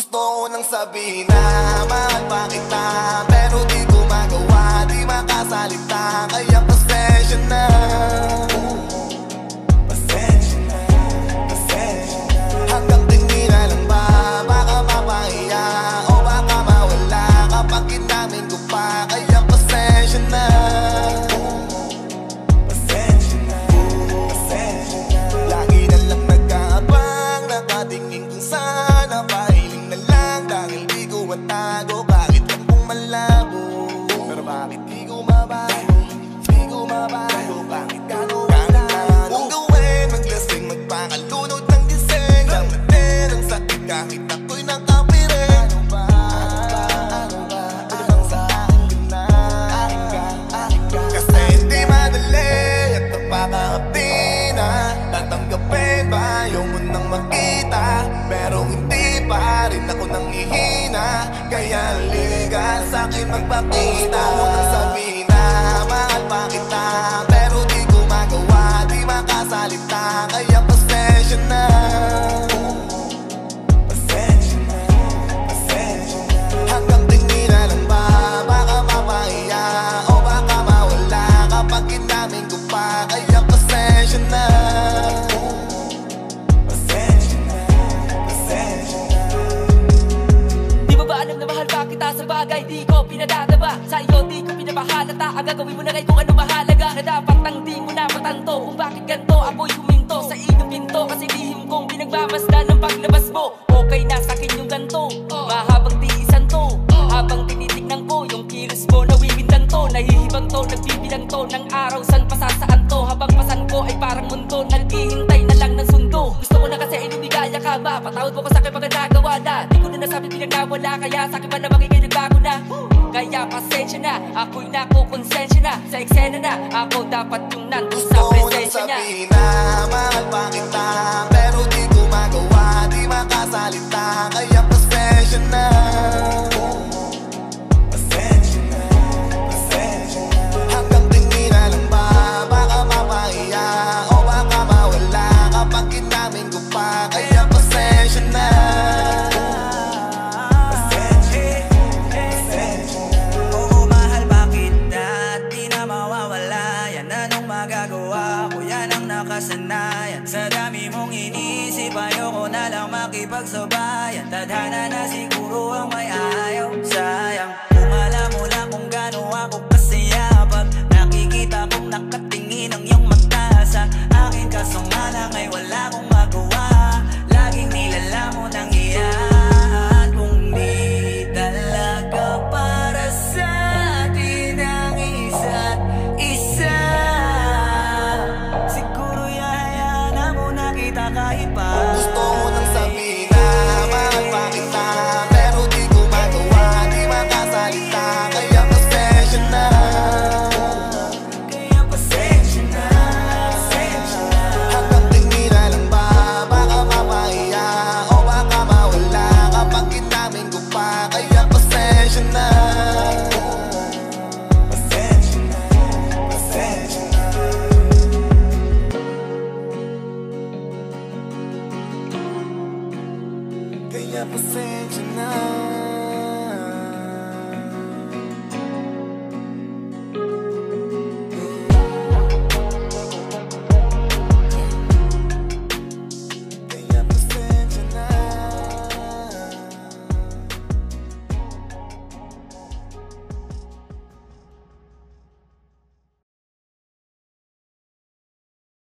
Gusto ko nang sabihin na mahal pa kita, pero di ko magawa, di makasalita. Kaya pasensya na, pasensya na, pasensya na. Hanggang tingin na lang ba, baka mapahiya o baka mawala kapag inamin ko pa. Kaya pasensya na, pasensya na, pasensya na. Lagi na lang nag-aabang, nakatingin kung sana pahiling na lang. Dahil di ko matago, bakit lang kung malabo. Pero bakit di ko mabago, di ko mabago. Bakit gano'n na anong gawin, maglasing, magpakalunod ng gising. Lamatin ang sakit kahit ako'y nakapirin. Ano ba, ano ba, ano bang sa akin ka na? Kasi hindi madali at napakahapdi na tatanggapin ba yung munang makita. Pero hindi pa rin ako nanghihina, kaya liga sa'kin magpakita. Gusto ko nang sabihin na mahal pa kita, pero di ko magawa, di makasalita. Kaya pasensya na, pasensya na, pasensya na. Hanggang tingin na lang ba, baka mapahiya o baka mawala kapag inamin ko pa. Kaya pasensya na, pasensya na, pasensya na. Di mo ba alam na mahal pa kita sa bagay di ko pinadadaba? Sa iyo di ko pinabahalata, ang gagawin mo na kay kung ano mahalaga. Na dapat nang di mo na matanto kung bakit ganito ako'y huminto sa iyong pinto. Kasi lihim kong pinagmamasdan ng paglabas mo. Okay na sa'kin yung ganto, mahabang tiisan to. Habang tinitignan ko yung kilos mo, nawiwindan to. Nahihibang to, nagbibilang to ng araw, san pasasaan to. Habang pasan ko ay parang mundo, naghihintay na lang ng sundo. Gusto ko na kasi inibigaya ka ba, patawad mo ko sa'kin pag nagawa na. Di ko na nasabi bilang nawala, kaya sa'kin ba namang ikay nagbago na. Kaya pasensya na, ako'y nakukonsensya na. Sa eksena na, ako dapat yung nandun sa Gusto ko nang presensya niya. sabihin na mahal pa kita, pero di ko magawa, di makasalita. Kaya pasensya na, pasensya na, pasensya na. Hanggang tingin na lang ba, baka mapahiya o baka mawala kapag inamin ko pa. Kaya pasensya na, pasensya na, pasensya na. Oo, mahal pa kita at di na mawawala. Yan anong magagawa ko, yan ang nakasanayan. Sa dami mong inisip, ayoko na lang makipagsabayan. Tadhana na siguro ang may ayaw, sayang. Kung alam mo lang kung gaano ako kasaya pag nakikita kong nakatingin ang iyong mata sa akin. Kaso nga lang ay wala akong magawa, laging nilalamon ng iyan. Kung di talaga para sa atin ang isa't isa, siguro yayaan na muna kita kahit pa. Gusto ko nang sabihin na mahal pa kita, pero di ko magawa, di makasalita. Kaya pasensya na, Kaya pasensya na, pasensya na. hanggang tingin na lang ba, baka mapahiya o baka mawala kapag inamin ko pa. Kaya pasensya na, pasensya na, pasensya na. Kaya pasensya na.